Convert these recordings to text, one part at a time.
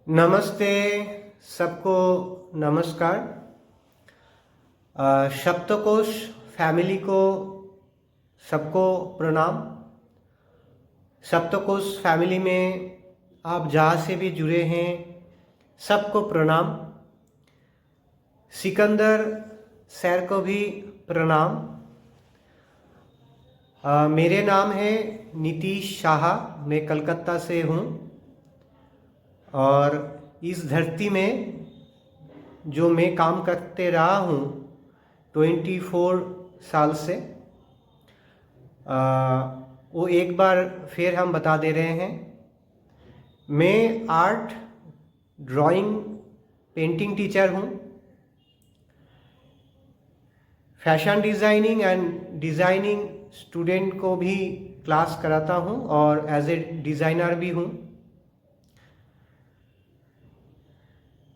नमस्ते सबको। नमस्कार। सप्तकोश फैमिली को सबको प्रणाम। सप्तकोश फैमिली में आप जहाँ से भी जुड़े हैं सबको प्रणाम। सिकंदर सर को भी प्रणाम। मेरे नाम है नीतीश शाह, मैं कलकत्ता से हूँ और इस धरती में जो मैं काम करते रहा हूँ 24 साल से, वो एक बार फिर हम बता दे रहे हैं। मैं आर्ट, ड्राइंग, पेंटिंग टीचर हूँ। Fashion designing and designing student को भी क्लास कराता हूँ और एज ए डिज़ाइनर भी हूँ।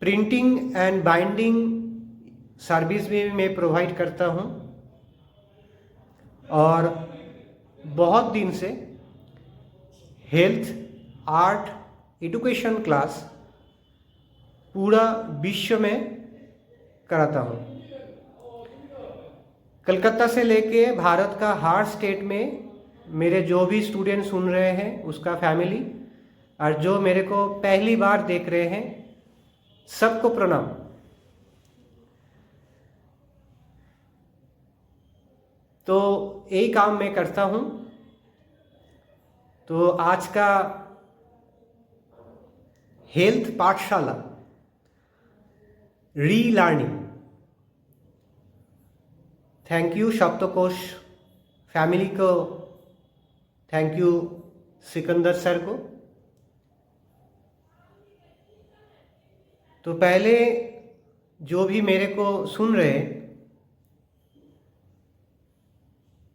प्रिंटिंग एंड बाइंडिंग सर्विस भी मैं प्रोवाइड करता हूँ और बहुत दिन से हेल्थ, आर्ट, एजुकेशन क्लास पूरा विश्व में कराता हूँ। कलकत्ता से लेके भारत का हर स्टेट में मेरे जो भी स्टूडेंट सुन रहे हैं उसका फैमिली और जो मेरे को पहली बार देख रहे हैं सबको प्रणाम। तो यही काम मैं करता हूँ। तो आज का हेल्थ पाठशाला रीलर्निंग, थैंक यू सप्तकोश फैमिली को, थैंक यू सिकंदर सर को। तो पहले जो भी मेरे को सुन रहे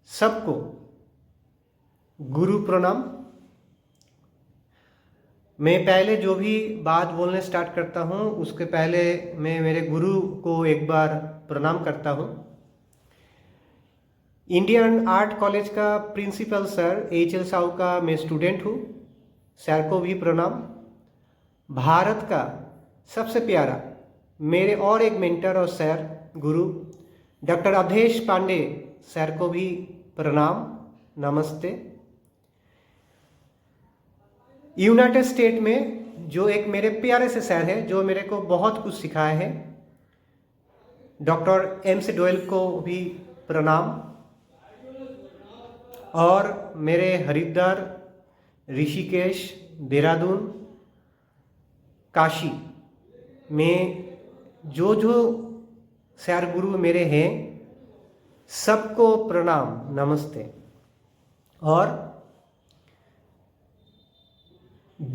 सबको गुरु प्रणाम। मैं पहले जो भी बात बोलने स्टार्ट करता हूँ उसके पहले मैं मेरे गुरु को एक बार प्रणाम करता हूँ। इंडियन आर्ट कॉलेज का प्रिंसिपल सर एच.एल. साहू का मैं स्टूडेंट हूँ, सर को भी प्रणाम। भारत का सबसे प्यारा मेरे और एक मेंटर और सर गुरु डॉक्टर अवधेश पांडे सर को भी प्रणाम, नमस्ते। यूनाइटेड स्टेट में जो एक मेरे प्यारे से सर है जो मेरे को बहुत कुछ सिखाया है, डॉक्टर एम.सी. डोयल को भी प्रणाम। और मेरे हरिद्वार, ऋषिकेश, देहरादून, काशी में जो जो सर गुरु मेरे हैं सबको प्रणाम, नमस्ते। और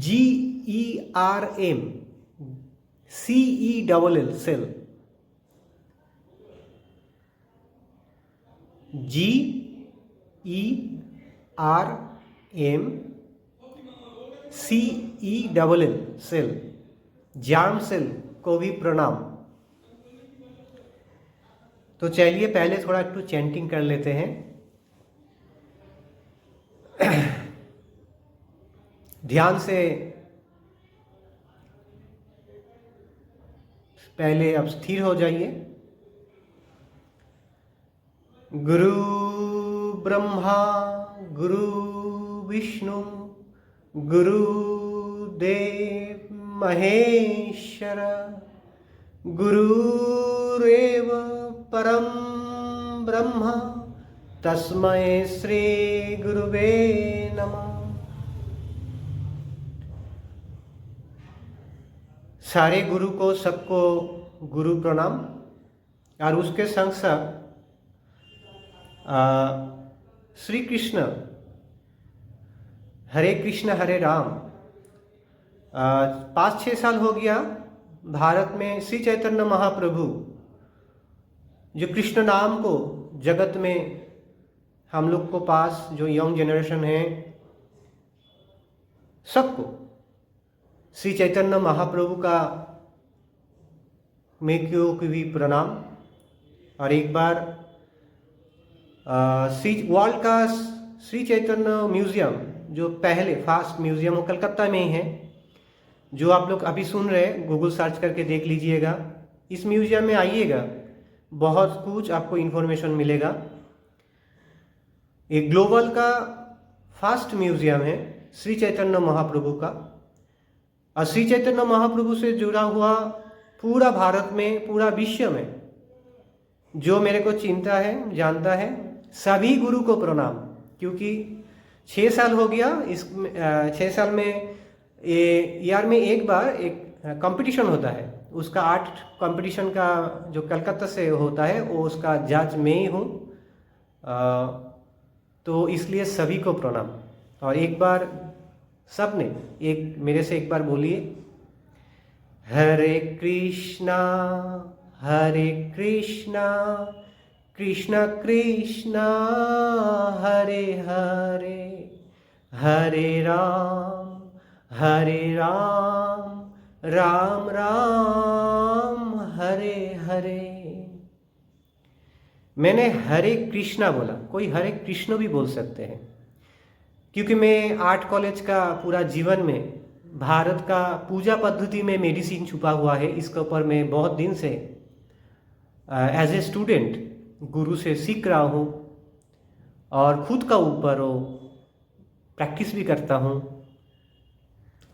GERM CELL cell, GERM CELL cell, germ cell को भी प्रणाम। तो चलिए पहले थोड़ा एकटू चैंटिंग कर लेते हैं। ध्यान से पहले अब स्थिर हो जाइए। गुरु ब्रह्मा गुरु विष्णु गुरु देव महेश्वर, गुरुरेव परम ब्रह्म, तस्मै श्री गुरुवे नमः। सारे गुरु को सबको गुरु प्रणाम। और उसके संग साथ श्री कृष्ण, हरे कृष्ण हरे राम, 5-6 साल हो गया भारत में श्री चैतन्य महाप्रभु जो कृष्ण नाम को जगत में हम लोग को पास जो यंग जनरेशन है सबको श्री चैतन्य महाप्रभु का मैं क्यों भी प्रणाम। और एक बार वर्ल्ड का श्री चैतन्य म्यूजियम जो पहले फास्ट म्यूजियम वो कलकत्ता में ही है, जो आप लोग अभी सुन रहे हैं गूगल सर्च करके देख लीजिएगा। इस म्यूजियम में आइएगा, बहुत कुछ आपको इन्फॉर्मेशन मिलेगा। एक ग्लोबल का फर्स्ट म्यूजियम है श्री चैतन्य महाप्रभु का, और श्री चैतन्य महाप्रभु से जुड़ा हुआ पूरा भारत में, पूरा विश्व में जो मेरे को चिंता है, जानता है, सभी गुरु को प्रणाम। क्योंकि 6 साल हो गया, इस 6 साल में ईयर में एक बार एक कंपटीशन होता है, उसका आर्ट कंपटीशन का जो कलकत्ता से होता है वो उसका जज मैं ही हूँ। तो इसलिए सभी को प्रणाम। और एक बार सब ने एक मेरे से एक बार बोलिए, हरे कृष्णा कृष्ण कृष्ण हरे हरे, हरे राम राम राम हरे हरे। मैंने हरे कृष्णा बोला, कोई हरे कृष्ण भी बोल सकते हैं, क्योंकि मैं आर्ट कॉलेज का पूरा जीवन में भारत का पूजा पद्धति में मेडिसिन छुपा हुआ है, इसके ऊपर मैं बहुत दिन से एज ए स्टूडेंट गुरु से सीख रहा हूँ और खुद का ऊपर वो प्रैक्टिस भी करता हूँ।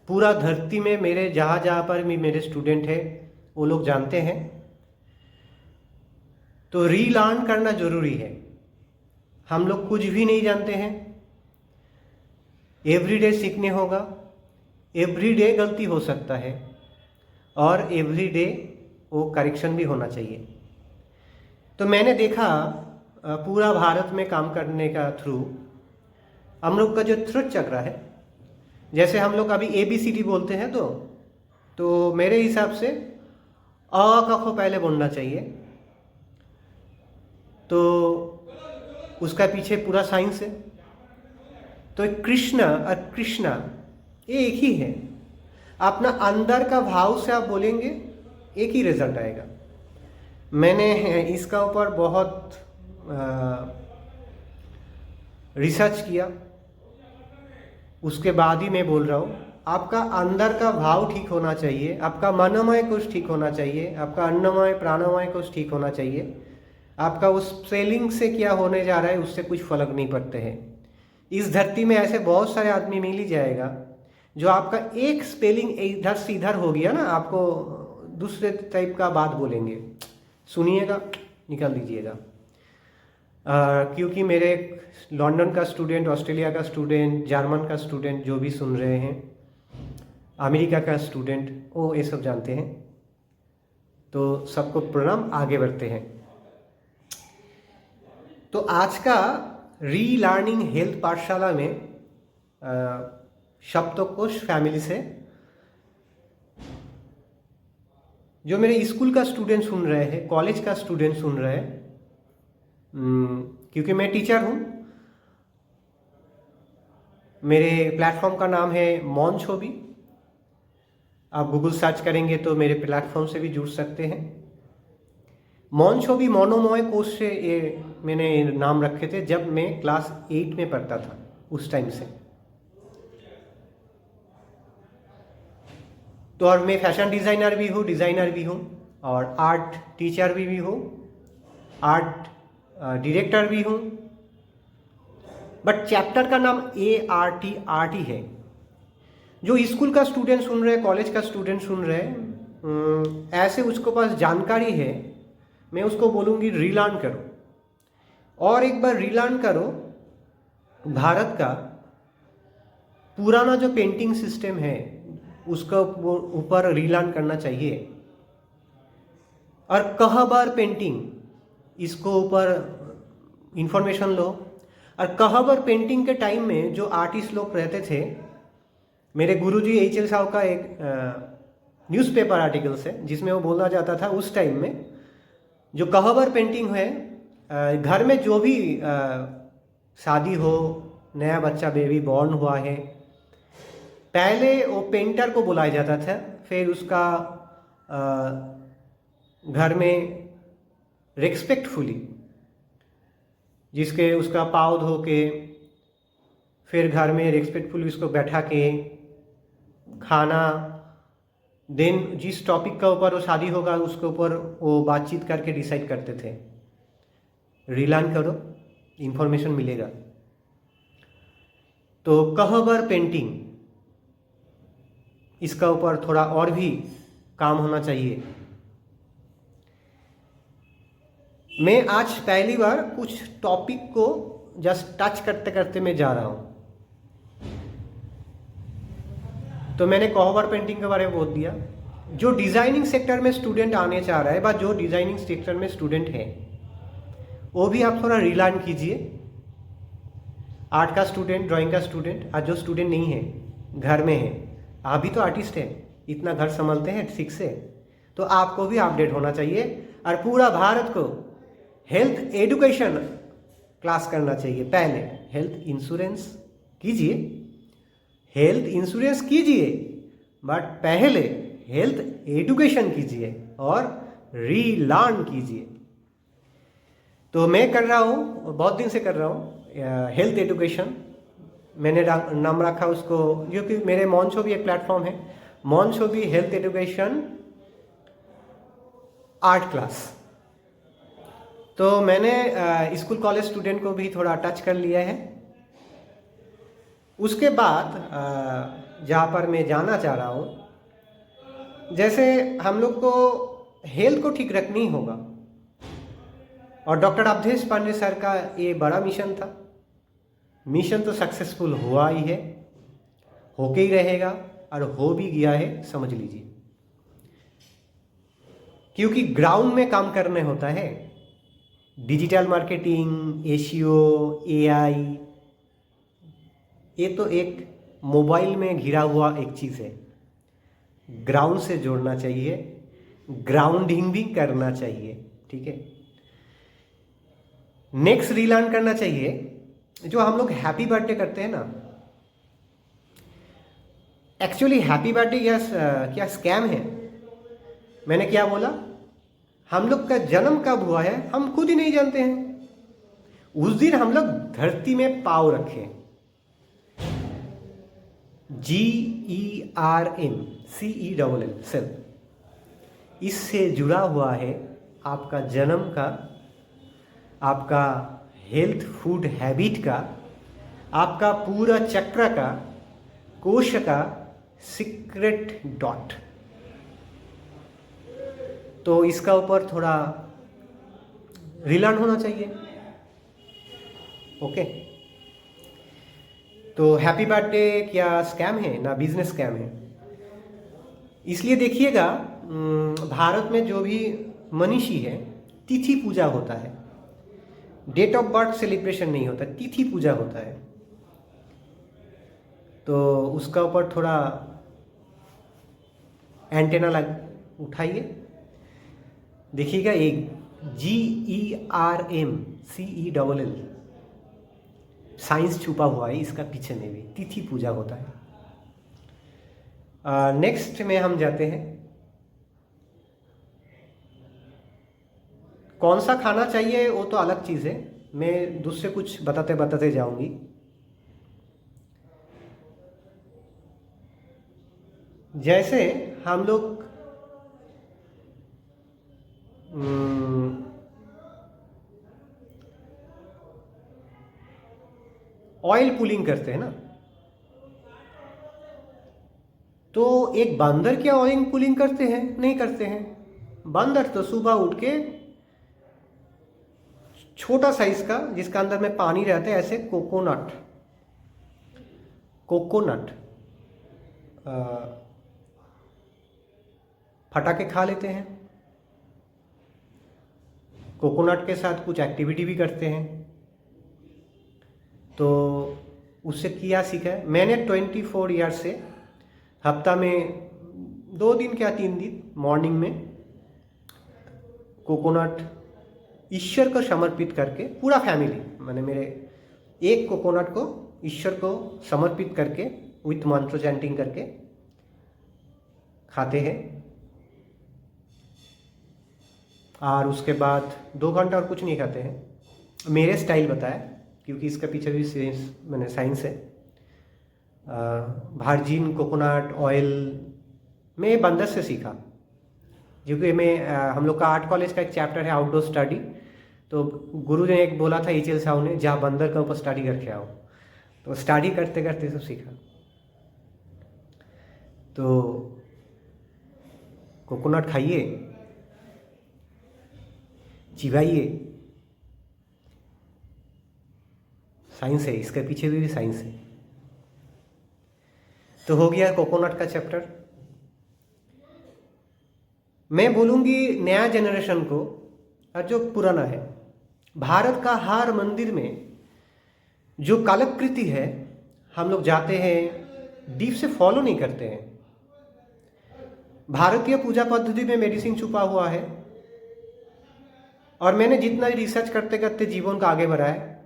पूरा धरती में मेरे जहाँ जहाँ पर भी मेरे स्टूडेंट हैं वो लोग जानते हैं। तो रीलर्न करना जरूरी है। हम लोग कुछ भी नहीं जानते हैं, एवरीडे सीखने होगा, एवरीडे गलती हो सकता है और एवरीडे वो करेक्शन भी होना चाहिए। तो मैंने देखा पूरा भारत में काम करने का थ्रू हम लोग का जो थ्रुट चक्र है, जैसे हम लोग अभी ABCD बोलते हैं तो मेरे हिसाब से अ क ख पहले बोलना चाहिए। तो उसका पीछे पूरा साइंस है। तो कृष्ण और कृष्णा ये एक ही है। अपना अंदर का भाव से आप बोलेंगे एक ही रिजल्ट आएगा। मैंने इसका ऊपर बहुत रिसर्च किया, उसके बाद ही मैं बोल रहा हूँ। आपका अंदर का भाव ठीक होना चाहिए, आपका मनोमय कुछ ठीक होना चाहिए, आपका अन्नमय प्राणमय कुछ ठीक होना चाहिए। आपका उस स्पेलिंग से क्या होने जा रहा है उससे कुछ फर्क नहीं पड़ते हैं। इस धरती में ऐसे बहुत सारे आदमी मिल ही जाएगा जो आपका एक स्पेलिंग इधर से इधर हो गया ना, आपको दूसरे टाइप का बात बोलेंगे, सुनिएगा निकाल दीजिएगा। क्योंकि मेरे लंदन का स्टूडेंट, ऑस्ट्रेलिया का स्टूडेंट, जर्मन का स्टूडेंट जो भी सुन रहे हैं, अमेरिका का स्टूडेंट, वो ये सब जानते हैं। तो सबको प्रणाम, आगे बढ़ते हैं। तो आज का रीलर्निंग हेल्थ पाठशाला में शब्दकोश फैमिली से जो मेरे स्कूल का स्टूडेंट सुन रहे हैं, कॉलेज का स्टूडेंट सुन रहे हैं, क्योंकि मैं टीचर हूँ। मेरे प्लेटफॉर्म का नाम है मौन छवि। आप गूगल सर्च करेंगे तो मेरे प्लेटफॉर्म से भी जुड़ सकते हैं। मौन छवि मनोमय कोश से ये मैंने नाम रखे थे जब मैं क्लास 8 में पढ़ता था, उस टाइम से। तो और मैं फैशन डिज़ाइनर भी हूँ और आर्ट टीचर भी हूँ, आर्ट डायरेक्टर भी हूँ। बट चैप्टर का नाम ART ही है। जो स्कूल का स्टूडेंट सुन रहे हैं, कॉलेज का स्टूडेंट सुन रहे हैं, ऐसे उसको पास जानकारी है, मैं उसको बोलूँगी रीलर्न करो और एक बार रीलर्न करो। भारत का पुराना जो पेंटिंग सिस्टम है उसका ऊपर रीलर्न करना चाहिए। और कहबर पेंटिंग, इसको ऊपर इंफॉर्मेशन लो। और कहबर पेंटिंग के टाइम में जो आर्टिस्ट लोग रहते थे, मेरे गुरुजी HL साहब का एक न्यूज़पेपर आर्टिकल्स है जिसमें वो बोला जाता था उस टाइम में जो कहबर पेंटिंग है, घर में जो भी शादी हो, नया बच्चा बेबी बॉर्न हुआ है, पहले वो पेंटर को बुलाया जाता था। फिर उसका घर में रिस्पेक्टफुली जिसके उसका पाँव धो के, फिर घर में रिस्पेक्टफुली उसको बैठा के खाना देन जिस टॉपिक का ऊपर वो शादी होगा उसके ऊपर वो बातचीत करके डिसाइड करते थे। रीलर्न करो, इंफॉर्मेशन मिलेगा। तो कहबर पेंटिंग, इसका ऊपर थोड़ा और भी काम होना चाहिए। मैं आज पहली बार कुछ टॉपिक को जस्ट टच करते करते मैं जा रहा हूँ। तो मैंने कहबर पेंटिंग के बारे में बोल दिया। जो डिज़ाइनिंग सेक्टर में स्टूडेंट आने चाह रहा है बा जो डिज़ाइनिंग सेक्टर में स्टूडेंट है वो भी आप थोड़ा रिलर्न कीजिए। आर्ट का स्टूडेंट, ड्राइंग का स्टूडेंट, आज जो स्टूडेंट नहीं है घर में है, आप भी तो आर्टिस्ट हैं, इतना घर संभालते हैं ठीक से, तो आपको भी अपडेट होना चाहिए। और पूरा भारत को हेल्थ एजुकेशन क्लास करना चाहिए। पहले हेल्थ इंश्योरेंस कीजिए, हेल्थ इंश्योरेंस कीजिए, बट पहले हेल्थ एजुकेशन कीजिए और रीलर्न कीजिए। तो मैं कर रहा हूँ, बहुत दिन से कर रहा हूँ हेल्थ एजुकेशन। मैंने नाम रखा उसको, क्योंकि मेरे मॉन्चो भी एक प्लेटफॉर्म है, मॉन्चो भी हेल्थ एजुकेशन आर्ट क्लास। तो मैंने स्कूल कॉलेज स्टूडेंट को भी थोड़ा टच कर लिया है। उसके बाद जहाँ पर मैं जाना चाह रहा हूँ, जैसे हम लोग को हेल्थ को ठीक रखनी होगा, और डॉक्टर अवधेश पांडे सर का ये बड़ा मिशन था। मिशन तो सक्सेसफुल हुआ ही है, होके ही रहेगा और हो भी गया है, समझ लीजिए। क्योंकि ग्राउंड में काम करने होता है। डिजिटल मार्केटिंग, एसीओ, एआई, ये तो एक मोबाइल में घिरा हुआ एक चीज़ है। ग्राउंड से जोड़ना चाहिए, ग्राउंडिंग भी करना चाहिए, ठीक है। नेक्स्ट रीलर्न करना चाहिए। जो हम लोग हैप्पी बर्थडे करते हैं ना, एक्चुअली हैप्पी बर्थडे क्या स्कैम है। मैंने क्या बोला, हम लोग का जन्म कब हुआ है हम खुद ही नहीं जानते हैं। उस दिन हम लोग धरती में पाँव रखे, GERN सेल, इससे जुड़ा हुआ है आपका जन्म का, आपका हेल्थ फूड हैबिट का, आपका पूरा चक्र का, कोश का सीक्रेट डॉट। तो इसका ऊपर थोड़ा रिलर्न होना चाहिए। ओके, तो हैप्पी बर्थडे क्या स्कैम है ना, बिजनेस स्कैम है। इसलिए देखिएगा भारत में जो भी मनीषी है, तिथि पूजा होता है, डेट ऑफ बर्थ सेलिब्रेशन नहीं होता, तिथि पूजा होता है। तो उसका ऊपर थोड़ा एंटेना उठाइए, देखिएगा एक GERMCELL साइंस छुपा हुआ है इसका पीछे में भी, तिथि पूजा होता है। नेक्स्ट में हम जाते हैं, कौन सा खाना चाहिए वो तो अलग चीज़ है, मैं दूसरे कुछ बताते बताते जाऊंगी। जैसे हम लोग ऑयल पुलिंग करते हैं ना, तो एक बंदर क्या ऑयल पुलिंग करते हैं? नहीं करते हैं। बंदर तो सुबह उठ के छोटा साइज का, जिसका अंदर में पानी रहता है, ऐसे कोकोनट फटा के खा लेते हैं। कोकोनट के साथ कुछ एक्टिविटी भी करते हैं। तो उससे क्या सीखा है मैंने 24 ईयर्स से, हफ्ता में 2 दिन क्या 3 दिन मॉर्निंग में कोकोनट ईश्वर को समर्पित करके, पूरा फैमिली, मैंने मेरे एक कोकोनट को ईश्वर को समर्पित करके विथ मंत्र चैंटिंग करके खाते हैं। और उसके बाद 2 घंटा और कुछ नहीं खाते हैं। मेरे स्टाइल बताया, क्योंकि इसके पीछे भी साइंस है। वर्जिन कोकोनट ऑयल मैं बंदर से सीखा, क्योंकि हम लोग का आर्ट कॉलेज का एक चैप्टर है आउटडोर स्टडी। तो गुरु ने एक बोला था एचएल साहू ने, जहाँ बंदर के ऊपर स्टडी करके आओ। तो स्टडी करते करते सब सीखा। तो कोकोनट खाइए, चिबाइए, साइंस है, इसके पीछे भी साइंस है। तो हो गया कोकोनट का चैप्टर। मैं बोलूँगी नया जनरेशन को और जो पुराना है, भारत का हर मंदिर में जो कलाकृति है हम लोग जाते हैं, डीप से फॉलो नहीं करते हैं। भारतीय पूजा पद्धति में मेडिसिन छुपा हुआ है। और मैंने जितना रिसर्च करते करते जीवन को आगे बढ़ाया,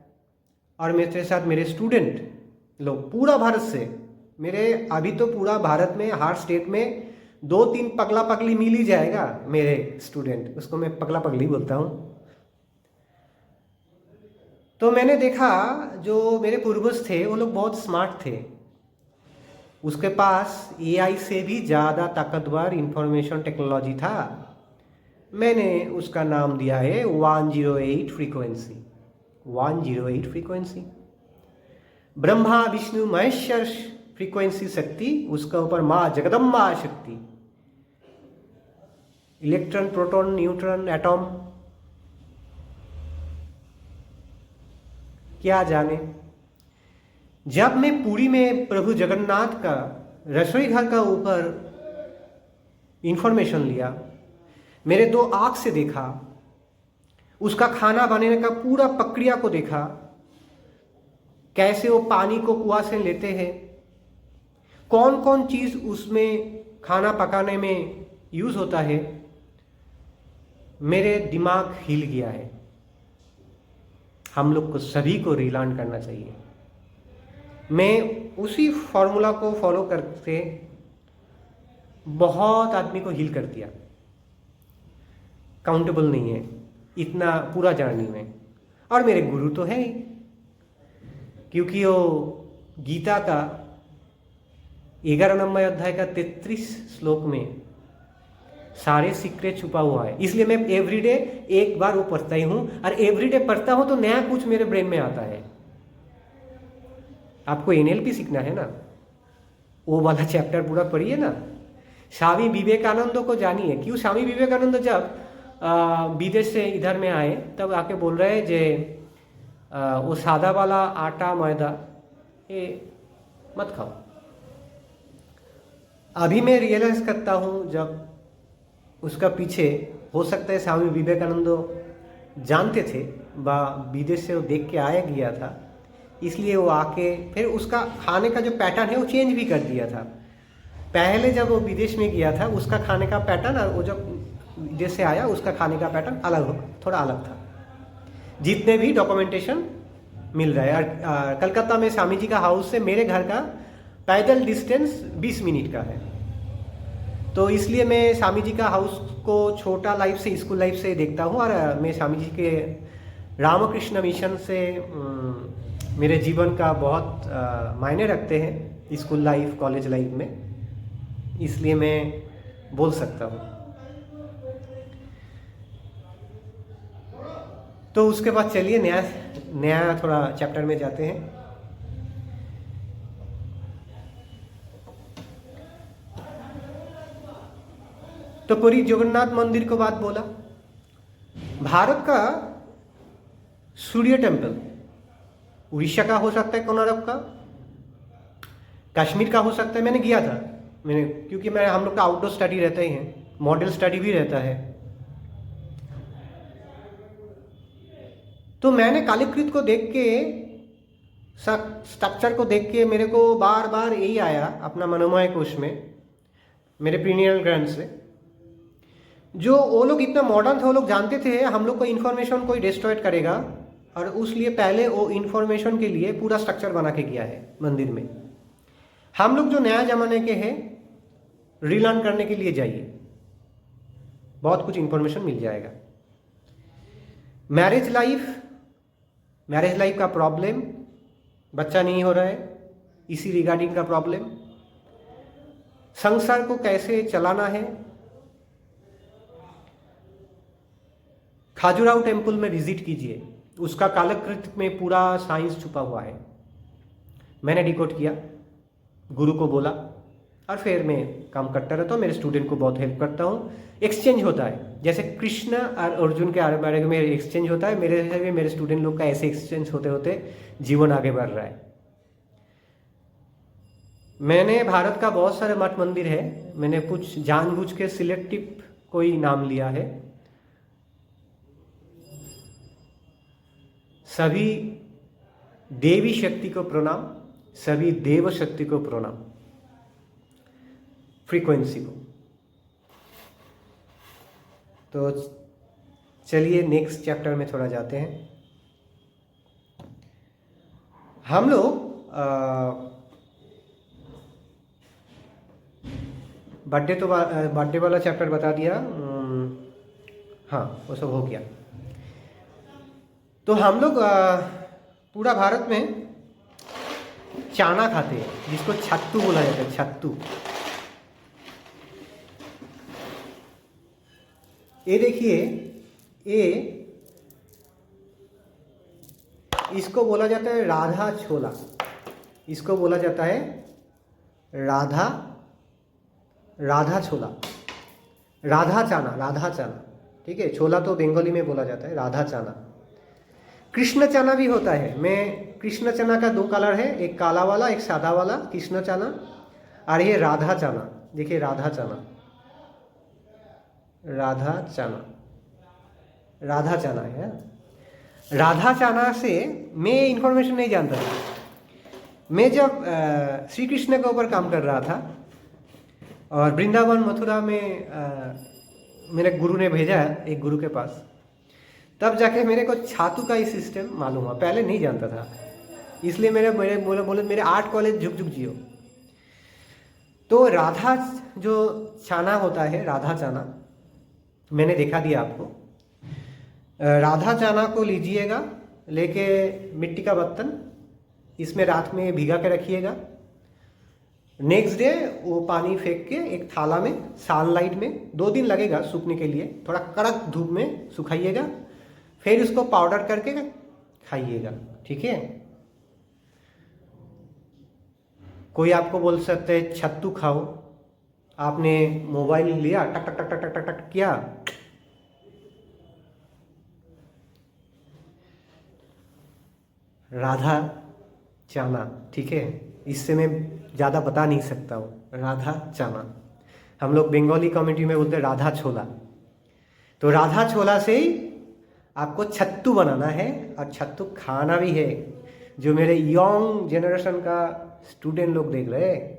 और मेरे साथ मेरे स्टूडेंट लोग पूरा भारत से, मेरे अभी तो पूरा भारत में हर स्टेट में 2-3 पगला पगली मिल ही जाएगा मेरे स्टूडेंट, उसको मैं पगला पगली बोलता हूँ। तो मैंने देखा जो मेरे पूर्वज थे वो लोग बहुत स्मार्ट थे, उसके पास एआई से भी ज़्यादा ताकतवर इंफॉर्मेशन टेक्नोलॉजी था। मैंने उसका नाम दिया है 108 frequency. 108 frequency, Brahma Vishnu Maheshwar frequency शक्ति, उसका ऊपर माँ जगदम्बा शक्ति, इलेक्ट्रॉन प्रोटॉन न्यूट्रॉन एटॉम, क्या जाने। जब मैं पुरी में प्रभु जगन्नाथ का रसोई घर का ऊपर इंफॉर्मेशन लिया, मेरे 2 आँख से देखा, उसका खाना बनाने का पूरा प्रक्रिया को देखा, कैसे वो पानी को कुआं से लेते हैं, कौन कौन चीज़ उसमें खाना पकाने में यूज़ होता है, मेरे दिमाग हिल गया है। हम लोग को सभी को रिलर्न करना चाहिए। मैं उसी फॉर्मूला को फॉलो करके बहुत आदमी को हील कर दिया। काउंटेबल नहीं है इतना पूरा जर्नी में, और मेरे गुरु तो है ही, क्योंकि वो गीता का 11 नंबर अध्याय का 33 श्लोक में सारे सीक्रेट छुपा हुआ है। इसलिए मैं एवरीडे एक बार वो पढ़ता ही हूँ, और एवरीडे पढ़ता हूँ तो नया कुछ मेरे ब्रेन में आता है। आपको एनएलपी सीखना है ना, वो वाला चैप्टर पूरा पढ़िए ना। स्वामी विवेकानंद को जानिए, क्यों स्वामी विवेकानंद जब विदेश से इधर में आए तब आके बोल रहे जे वो सादा वाला आटा मैदा ये मत खाओ। अभी मैं रियलाइज करता हूँ जब उसका पीछे हो सकता है स्वामी विवेकानंद जानते थे, विदेश से वो देख के आया गया था, इसलिए वो आके फिर उसका खाने का जो पैटर्न है वो चेंज भी कर दिया था। पहले जब वो विदेश में गया था उसका खाने का पैटर्न, और वो जब विदेश से आया उसका खाने का पैटर्न थोड़ा अलग था, जितने भी डॉक्यूमेंटेशन मिल रहा है। और कलकत्ता में स्वामी जी का हाउस से मेरे घर का पैदल डिस्टेंस 20 मिनट का है। तो इसलिए मैं स्वामी जी का हाउस को छोटा लाइफ से, स्कूल लाइफ से देखता हूँ, और मैं स्वामी जी के रामकृष्ण मिशन से मेरे जीवन का बहुत मायने रखते हैं स्कूल लाइफ, कॉलेज लाइफ में, इसलिए मैं बोल सकता हूँ। तो उसके बाद चलिए नया थोड़ा चैप्टर में जाते हैं। तो पूरी जगन्नाथ मंदिर को बात बोला। भारत का सूर्य टेम्पल उड़ीसा का हो सकता है, कोणार्क का, कश्मीर का हो सकता है। मैंने गया था, क्योंकि हम लोग का आउटडोर स्टडी रहता ही है, मॉडल स्टडी भी रहता है। तो मैंने कालीकृत को देख के, स्ट्रक्चर को देख के मेरे को बार बार यही आया अपना मनोमय कोश में, मेरे प्रीनियल ग्रंथ से। जो वो लोग इतना मॉडर्न थे, वो लोग जानते थे हम लोग को इन्फॉर्मेशन कोई डिस्ट्रॉय करेगा, और उसलिए पहले वो इन्फॉर्मेशन के लिए पूरा स्ट्रक्चर बना के किया है मंदिर में। हम लोग जो नया जमाने के हैं, रीलर्न करने के लिए जाइए, बहुत कुछ इन्फॉर्मेशन मिल जाएगा। मैरिज लाइफ का प्रॉब्लम, बच्चा नहीं हो रहा है, इसी रिगार्डिंग का प्रॉब्लम। संसार को कैसे चलाना है। खाजुराहो टेम्पल में विजिट कीजिए, उसका कालकृत में पूरा साइंस छुपा हुआ है। मैंने डिकोड किया, गुरु को बोला, और फिर मैं काम करता रहता हूँ। मेरे स्टूडेंट को बहुत हेल्प करता हूँ। एक्सचेंज होता है, जैसे कृष्ण और अर्जुन के बारे में एक्सचेंज होता है, मेरे से भी मेरे स्टूडेंट लोग का ऐसे एक्सचेंज होते होते जीवन आगे बढ़ रहा है। मैंने भारत का बहुत सारे मठ मंदिर है, मैंने कुछ जानबूझ के सिलेक्टिव कोई नाम लिया है। सभी देवी शक्ति को प्रणाम, सभी देव शक्ति को प्रणाम, फ्रीक्वेंसी को। तो चलिए नेक्स्ट चैप्टर में थोड़ा जाते हैं। हम लोग बर्थडे वाला चैप्टर बता दिया, हाँ वो सब हो गया। तो हम लोग पूरा भारत में चाना खाते हैं, जिसको छत्तू बोला जाता है, छत्तू। ये देखिए, ये इसको बोला जाता है राधा छोला, इसको बोला जाता है राधा छोला, राधा चाना, ठीक है। छोला तो बंगाली में बोला जाता है, राधा चाना। कृष्ण चना भी होता है। मैं कृष्ण चना का 2 कलर है, एक काला वाला, एक सादा वाला कृष्ण चना, और ये राधा चना। देखिए राधा चना है। राधा चाना से मैं इन्फॉर्मेशन नहीं जानता था। मैं जब श्री कृष्ण के ऊपर काम कर रहा था और वृंदावन मथुरा में मेरे गुरु ने भेजा एक गुरु के पास, तब जाके मेरे को छातू का ही सिस्टम मालूम हुआ। पहले नहीं जानता था, इसलिए मेरे बोले मेरे आर्ट कॉलेज झुक जियो। तो राधा जो चाना होता है, राधा चाना मैंने दिखा दिया आपको। राधा चाना को लीजिएगा, लेके मिट्टी का बर्तन, इसमें रात में भिगा के रखिएगा। नेक्स्ट डे वो पानी फेंक के एक थाला में सनलाइट में 2 दिन लगेगा सूखने के लिए, थोड़ा कड़क धूप में सुखाइएगा, फिर उसको पाउडर करके खाइएगा, ठीक है। कोई आपको बोल सकते हैं छत्तू खाओ, आपने मोबाइल लिया, टक टक टक टक टक टक किया, राधा चाना, ठीक है। इससे मैं ज़्यादा बता नहीं सकता हूँ। राधा चाना हम लोग बंगाली कम्युनिटी में बोलते हैं राधा छोला। तो राधा छोला से ही आपको छत्तू बनाना है और छत्तू खाना भी है। जो मेरे यंग जनरेशन का स्टूडेंट लोग देख रहे हैं,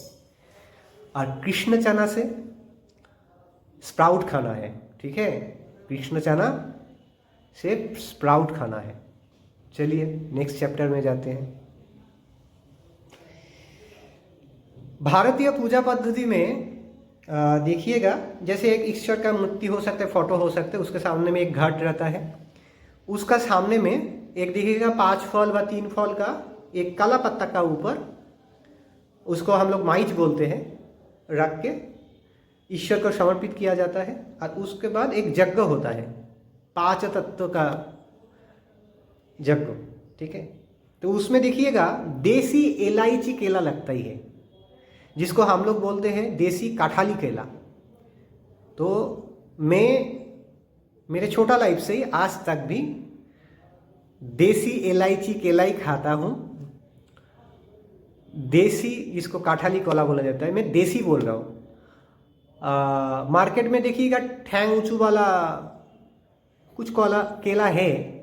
और कृष्ण चना से स्प्राउट खाना है, ठीक है। कृष्ण चना से स्प्राउट खाना है। चलिए नेक्स्ट चैप्टर में जाते हैं। भारतीय पूजा पद्धति में देखिएगा, जैसे एक ईश्वर का मूर्ति हो सकता है, फोटो हो सकता है, उसके सामने में एक घट रहता है, उसका सामने में एक देखिएगा 5 फल व 3 फल का एक काला पत्ता का ऊपर, उसको हम लोग माइच बोलते हैं, रख के ईश्वर को समर्पित किया जाता है। और उसके बाद एक यज्ञ होता है, 5 तत्व का यज्ञ, ठीक है। तो उसमें देखिएगा देसी इलायची केला लगता ही है, जिसको हम लोग बोलते हैं देसी काठाली केला। तो मैं मेरे छोटा लाइफ से ही आज तक भी देसी इलायची केला ही खाता हूँ। देसी, जिसको काठाली कोला बोला जाता है, मैं देसी बोल रहा हूँ। मार्केट में देखिएगा ठैंग ऊंचू वाला कुछ कोला केला है।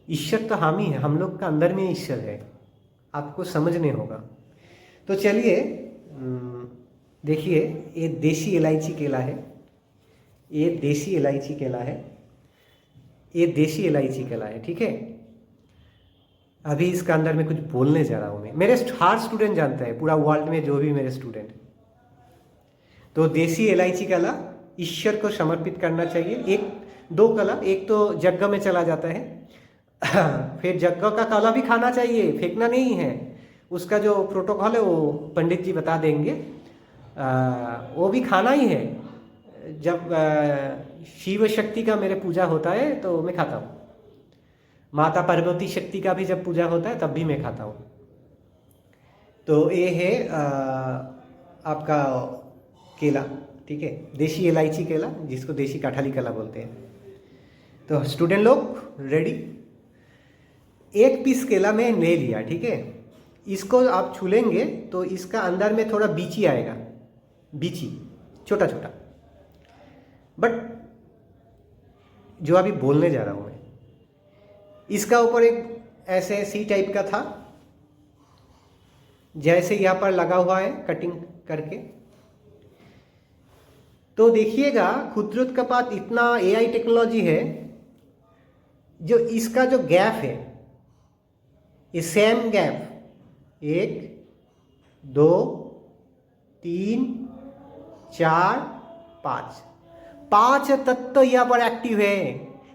ईश्वर तो हम ही है, हम लोग का अंदर में ईश्वर है, आपको समझने होगा। तो चलिए देखिए, ये देसी इलायची केला है, ये देसी इलायची केला है, ये देसी इलायची केला है, ठीक है। अभी इसका अंदर में कुछ बोलने जा रहा हूँ मैं। मेरे हर स्टूडेंट जानता है, पूरा वर्ल्ड में जो भी मेरे स्टूडेंट। तो देसी इलायची केला ईश्वर को समर्पित करना चाहिए। 1-2 कला, एक तो यज्ञ में चला जाता है, फिर यज्ञ का कला भी खाना चाहिए, फेंकना नहीं है। उसका जो प्रोटोकॉल है वो पंडित जी बता देंगे। वो भी खाना ही है। जब शिव शक्ति का मेरे पूजा होता है तो मैं खाता हूँ। माता पार्वती शक्ति का भी जब पूजा होता है तब भी मैं खाता हूँ। तो ये है आपका केला, ठीक है, देसी इलायची केला, जिसको देसी काठाली केला बोलते हैं। तो स्टूडेंट लोग रेडी। एक पीस केला मैं ले लिया, ठीक है। इसको आप छूलेंगे तो इसका अंदर में थोड़ा बीची आएगा, बीची छोटा छोटा। बट जो अभी बोलने जा रहा हूँ मैं, इसका ऊपर एक ऐसे सी टाइप का था, जैसे यहाँ पर लगा हुआ है कटिंग करके। तो देखिएगा खुदरुतकपात इतना एआई टेक्नोलॉजी है, जो इसका जो गैप है, ये सेम गैप 1 2 3 4 5 तत्व यहाँ पर एक्टिव है।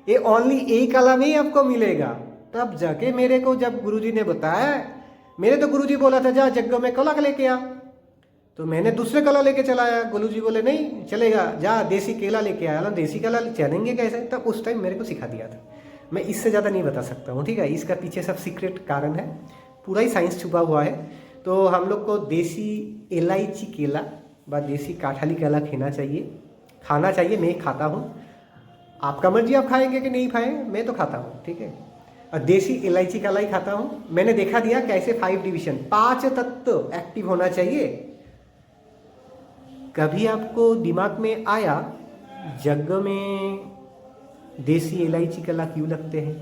ये ओनली एक कला में ही आपको मिलेगा। तब जाके मेरे को जब गुरुजी ने बताया, मेरे तो गुरुजी बोला था जा जग्गों में कला लेके आ, तो मैंने दूसरे कला लेके चला आया। गुरुजी बोले नहीं चलेगा, जा देसी केला लेके आया ना। देसी केला चलेंगे कैसे, तब उस टाइम मेरे को सिखा दिया था। मैं इससे ज़्यादा नहीं बता सकता हूँ, ठीक है। इसका पीछे सब सीक्रेट कारण है, पूरा ही साइंस छुपा हुआ है। तो हम लोग को देसी इलायची केला व देसी काठाली केला खाना चाहिए। मैं खाता हूँ, आपका मर्जी, आप खाएंगे कि नहीं खाएं, मैं तो खाता हूँ, ठीक है। और देसी इलायची केला ही खाता हूँ। मैंने देखा दिया कैसे 5 डिवीजन 5 तत्व एक्टिव होना चाहिए। कभी आपको दिमाग में आया जग में देसी इलायची केला क्यों लगते हैं?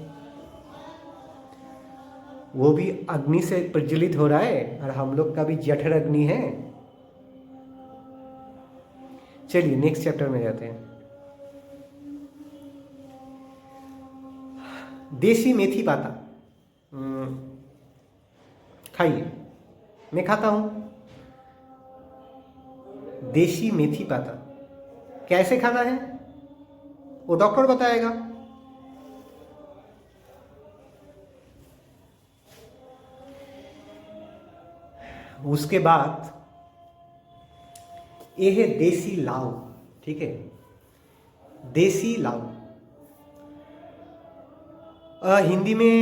वो भी अग्नि से प्रज्वलित हो रहा है और हम लोग का भी जठर अग्नि है। चलिए नेक्स्ट चैप्टर में जाते हैं। देसी मेथी पाता खाइए, मैं खाता हूं। देसी मेथी पाता कैसे खाना है वो डॉक्टर बताएगा। उसके बाद ये है देसी लाव, ठीक है, देसी लाव। हिंदी में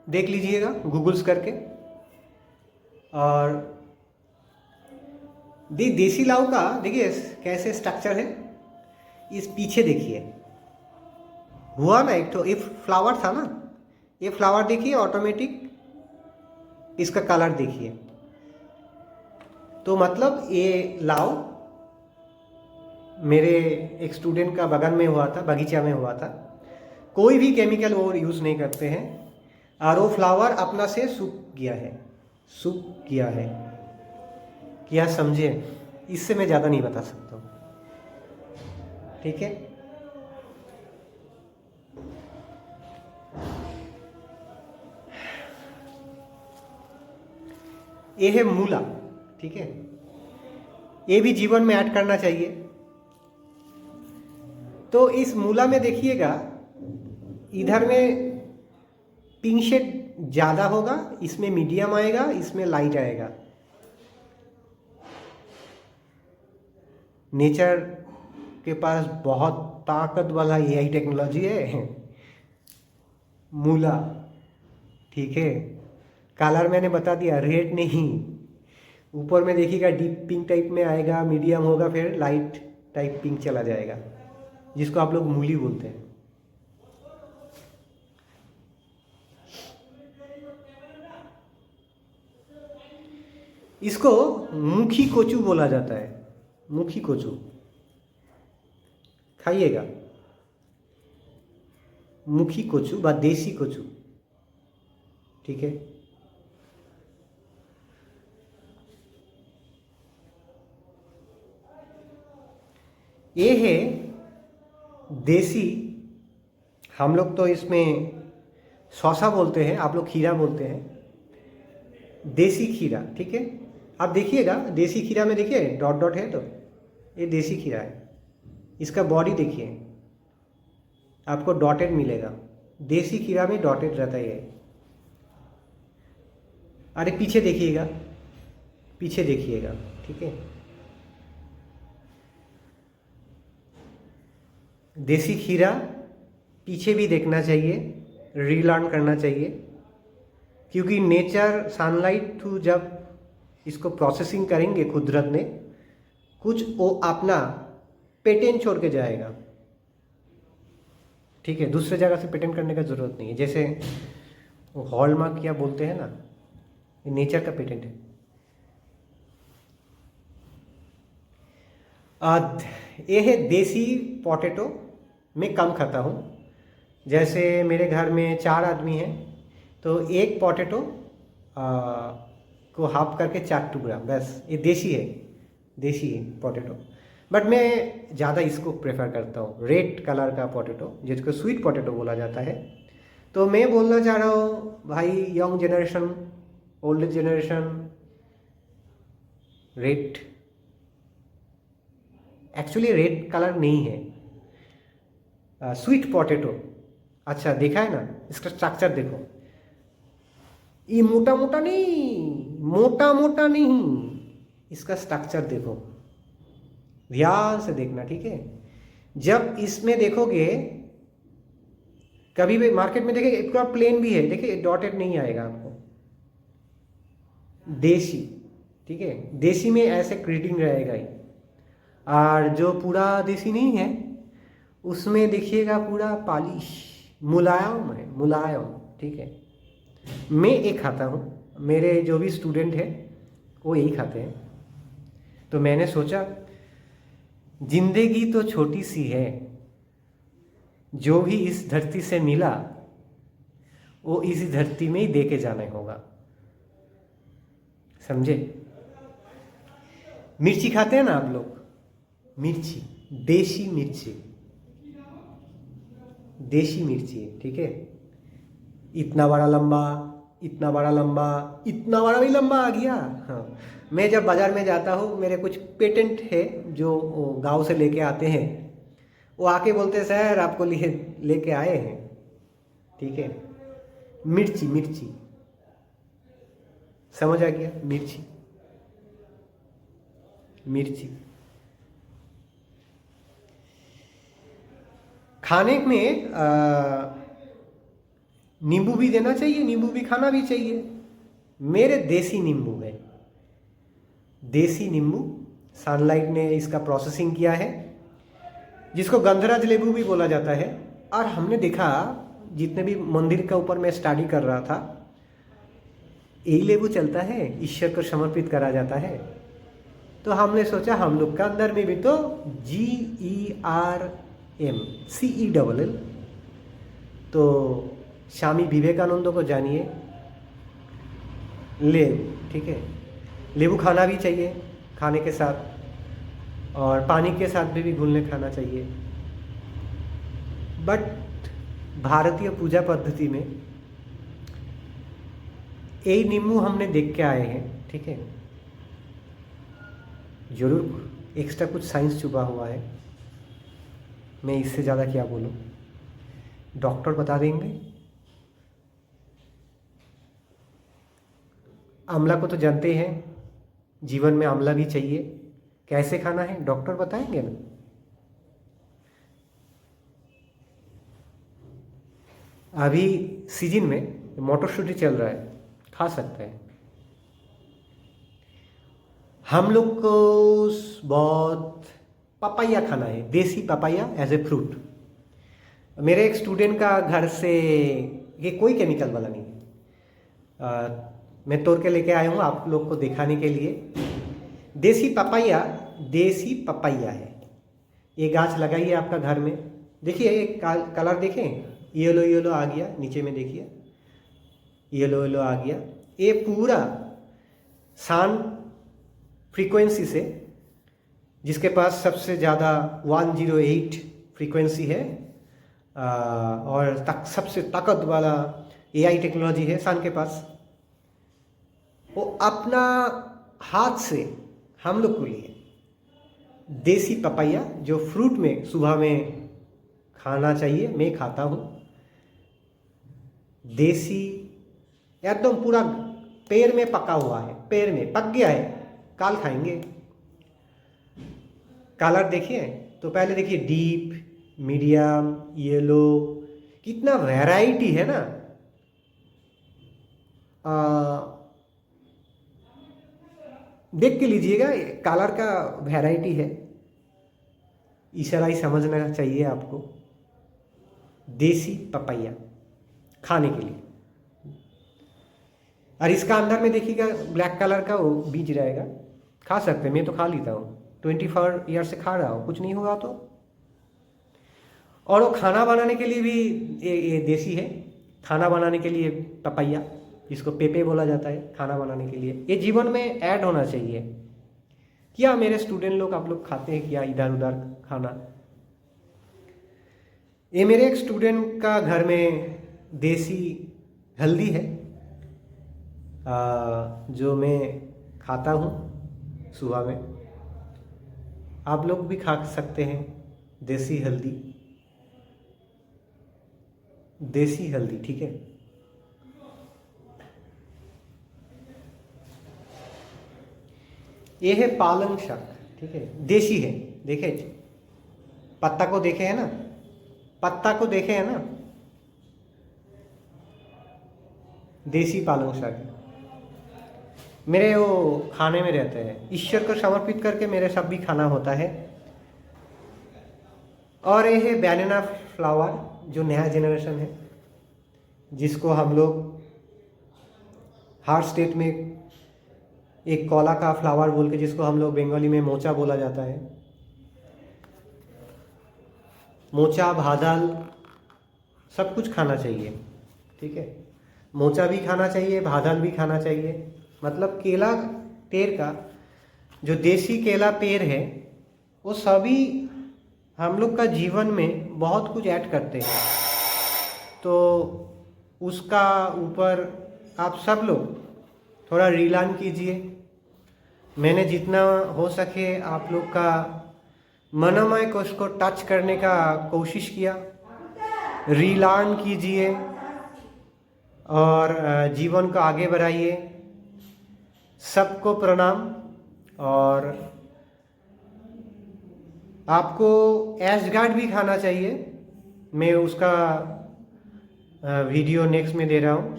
देख लीजिएगा गूगल्स करके। और देसी लाव का देखिए कैसे स्ट्रक्चर है। इस पीछे देखिए हुआ ना एक तो ये फ्लावर था ना, ये फ्लावर देखिए ऑटोमेटिक, इसका कलर देखिए। तो मतलब ये लाव मेरे एक स्टूडेंट का बगान में हुआ था, बगीचा में हुआ था। कोई भी केमिकल वो यूज़ नहीं करते हैं और वो फ्लावर अपना से सूख गया है। क्या समझे? इससे मैं ज़्यादा नहीं बता सकता हूँ, ठीक है। ये है मूला, ठीक है, ये भी जीवन में ऐड करना चाहिए। तो इस मूला में देखिएगा इधर में पिंक शेड ज़्यादा होगा, इसमें मीडियम आएगा, इसमें लाइट आएगा। नेचर के पास बहुत ताकत वाला एआई टेक्नोलॉजी है मूला, ठीक है। कलर मैंने बता दिया, रेड नहीं। ऊपर में देखिएगा डीप पिंक टाइप में आएगा, मीडियम होगा, फिर लाइट टाइप पिंक चला जाएगा, जिसको आप लोग मूली बोलते हैं। इसको मुखी कोचू बोला जाता है, मुखी कोचू खाइएगा। मुखी कोचू व देसी कोचू, ठीक है। ये है देसी, हम लोग तो इसमें सौसा बोलते हैं, आप लोग खीरा बोलते हैं। देसी खीरा, ठीक है। आप देखिएगा देसी खीरा में देखिए डॉट डॉट है, तो ये देसी खीरा है। इसका बॉडी देखिए, आपको डॉटेड मिलेगा। देसी खीरा में डॉटेड रहता है। अरे पीछे देखिएगा, पीछे देखिएगा, ठीक है। देसी खीरा पीछे भी देखना चाहिए, रीलर्न करना चाहिए, क्योंकि नेचर सनलाइट थ्रू जब इसको प्रोसेसिंग करेंगे कुदरत ने, कुछ वो अपना पेटेंट छोड़ के जाएगा, ठीक है। दूसरे जगह से पेटेंट करने का ज़रूरत नहीं है। जैसे हॉलमार्क क्या बोलते हैं ना, ये नेचर का पेटेंट है। ये है देसी पोटैटो, मैं कम खाता हूँ। जैसे मेरे घर में 4 आदमी हैं, तो एक पोटैटो को हाफ करके 4 टुकड़ा, बस। ये देसी है, देसी है पोटैटो। बट मैं ज़्यादा इसको प्रेफर करता हूँ, रेड कलर का पोटैटो, जिसको स्वीट पोटैटो बोला जाता है। तो मैं बोलना चाह रहा हूँ भाई, young generation, old generation, red actually red colour नहीं है, स्वीट पोटैटो। अच्छा देखा है ना, इसका स्ट्रक्चर देखो, ये मोटा मोटा नहीं, मोटा मोटा नहीं, इसका स्ट्रक्चर देखो, ध्यान से देखना, ठीक है। जब इसमें देखोगे, कभी भी मार्केट में देखिए एक प्लेन भी है, देखिए डॉटेड नहीं आएगा आपको, देसी, ठीक है। देसी में ऐसे ग्रीटिंग रहेगा ही, और जो पूरा देसी नहीं है उसमें देखिएगा पूरा पॉलिश, मुलायम है, मुलायम, ठीक है। मैं एक खाता हूँ, मेरे जो भी स्टूडेंट हैं वो यही खाते हैं। तो मैंने सोचा जिंदगी तो छोटी सी है, जो भी इस धरती से मिला वो इस धरती में ही दे के जाना होगा, समझे। मिर्ची खाते हैं ना आप लोग, मिर्ची, देसी मिर्ची, देसी मिर्ची, ठीक है। इतना बड़ा लंबा, इतना बड़ा लंबा, इतना बड़ा भी लंबा आ गया। हाँ, मैं जब बाज़ार में जाता हूँ, मेरे कुछ पेटेंट है जो गांव से लेके आते हैं, वो आके बोलते हैं सर आपको लेके आए हैं, ठीक है। मिर्ची, मिर्ची, समझ आ गया, मिर्ची, मिर्ची। खाने में नींबू भी देना चाहिए, नींबू भी खाना भी चाहिए। मेरे देसी नींबू है, देसी नींबू, सनलाइट ने इसका प्रोसेसिंग किया है, जिसको गंधराज लेबू भी बोला जाता है। और हमने देखा, जितने भी मंदिर के ऊपर मैं स्टडी कर रहा था, यही लेबू चलता है, ईश्वर को समर्पित करा जाता है। तो हमने सोचा हम लोग का अंदर में भी तो GERMCELL, तो स्वामी विवेकानंद को जानिए, लेबू, ठीक है। लेबू खाना भी चाहिए, खाने के साथ, और पानी के साथ भी घुलने खाना चाहिए। बट भारतीय पूजा पद्धति में यही नींबू हमने देख के आए हैं, ठीक है। जरूर एक्स्ट्रा कुछ साइंस छुपा हुआ है, मैं इससे ज़्यादा क्या बोलूँ, डॉक्टर बता देंगे। आंवला को तो जानते हैं, जीवन में आंवला भी चाहिए, कैसे खाना है डॉक्टर बताएंगे ना। अभी सीजन में मटरशुंठी चल रहा है, खा सकते हैं। हम लोग को बहुत पपाया खाना है, देसी पपाया एज ए फ्रूट। मेरे एक स्टूडेंट का घर से, ये कोई केमिकल वाला नहीं है, मैं तोड़ के लेके आया हूँ आप लोग को दिखाने के लिए। देसी पपाया, देसी पपाया है। ये गाछ लगाइए आपका घर में, देखिए कलर देखें, येलो येलो आ गया, नीचे में देखिए येलो येलो आ गया। ये पूरा सन फ्रीक्वेंसी से, जिसके पास सबसे ज़्यादा 108 फ्रीक्वेंसी है, और सबसे ताकत वाला AI टेक्नोलॉजी है सन के पास, वो अपना हाथ से हम लोग को लिए देसी पपाया, जो फ्रूट में सुबह में खाना चाहिए, मैं खाता हूँ। देसी एकदम पूरा पैर में पका हुआ है, पैर में पक गया है, काल खाएंगे। कलर देखिए तो पहले देखिए डीप, मीडियम, येलो, कितना वैरायटी है ना। देख के लीजिएगा, कलर का वैरायटी है, इशारा ही समझना चाहिए आपको। देसी पपैया खाने के लिए, और इसका अंदर में देखिएगा ब्लैक कलर का वो बीज रहेगा, खा सकते हैं, मैं तो खा लेता हूँ, 24 ईयर से खा रहा हूँ, कुछ नहीं होगा तो। और वो खाना बनाने के लिए भी ये देसी है, खाना बनाने के लिए पपैया, जिसको पेपे बोला जाता है, खाना बनाने के लिए। ये जीवन में ऐड होना चाहिए। क्या मेरे स्टूडेंट लोग, आप लोग खाते हैं क्या इधर उधर खाना? ये मेरे एक स्टूडेंट का घर में देसी हल्दी है, जो मैं खाता हूँ सुबह में। आप लोग भी खा सकते हैं देसी हल्दी, देसी हल्दी, ठीक है। ये है पालंग शाक, ठीक है, देसी है। देखे पत्ता को, देखे है ना, पत्ता को देखे है ना, देसी पालंग शाक मेरे वो खाने में रहते हैं। ईश्वर को समर्पित करके मेरे सब भी खाना होता है। और ये है बनाना फ्लावर, जो नया जनरेशन है, जिसको हम लोग हर स्टेट में एक कोला का फ्लावर बोल के, जिसको हम लोग बंगाली में मोचा बोला जाता है। मोचा, भादल, सब कुछ खाना चाहिए, ठीक है। मोचा भी खाना चाहिए, भादल भी खाना चाहिए। मतलब केला पेड़ का, जो देसी केला पेड़ है, वो सभी हम लोग का जीवन में बहुत कुछ ऐड करते हैं। तो उसका ऊपर आप सब लोग थोड़ा रिलान कीजिए। मैंने जितना हो सके आप लोग का मनोमय कोश को टच करने का कोशिश किया। रिलान कीजिए और जीवन को आगे बढ़ाइए। सबको प्रणाम। और आपको एसगार्ड भी खाना चाहिए, मैं उसका वीडियो नेक्स्ट में दे रहा हूँ।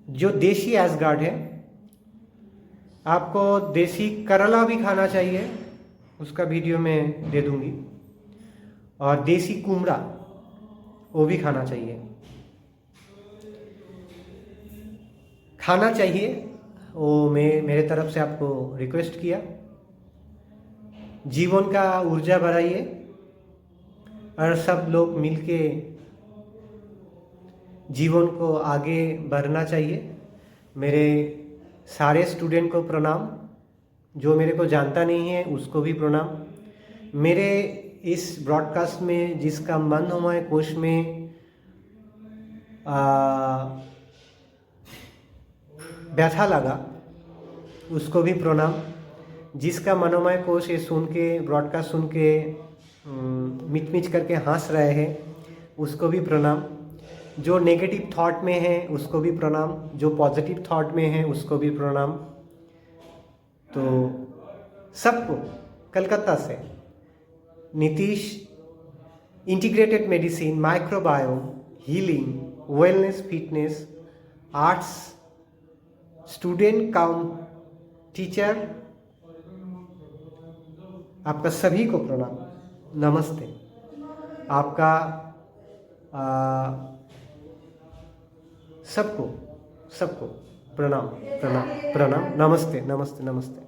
जो देसी एसगार्ड है, आपको देसी करेला भी खाना चाहिए, उसका वीडियो मैं दे दूँगी। और देसी कुमड़ा, वो भी खाना चाहिए, खाना चाहिए। वो मैं मेरे तरफ से आपको रिक्वेस्ट किया। जीवन का ऊर्जा बढ़ाइए और सब लोग मिलके जीवन को आगे बढ़ना चाहिए। मेरे सारे स्टूडेंट को प्रणाम, जो मेरे को जानता नहीं है उसको भी प्रणाम। मेरे इस ब्रॉडकास्ट में जिसका मनोमय कोश में व्यथा लगा, उसको भी प्रणाम। जिसका मनोमय कोश ये सुन के, ब्रॉडकास्ट सुन के मिच मिच करके हंस रहे हैं, उसको भी प्रणाम। जो नेगेटिव थॉट में है उसको भी प्रणाम, जो पॉजिटिव थॉट में है उसको भी प्रणाम। तो सबको कलकत्ता से Nitish integrated medicine, microbiome, healing, wellness, fitness, arts student cum teacher, आपका सभी को प्रणाम, नमस्ते। आपका सबको सबको प्रणाम प्रणाम प्रणाम, नमस्ते नमस्ते नमस्ते।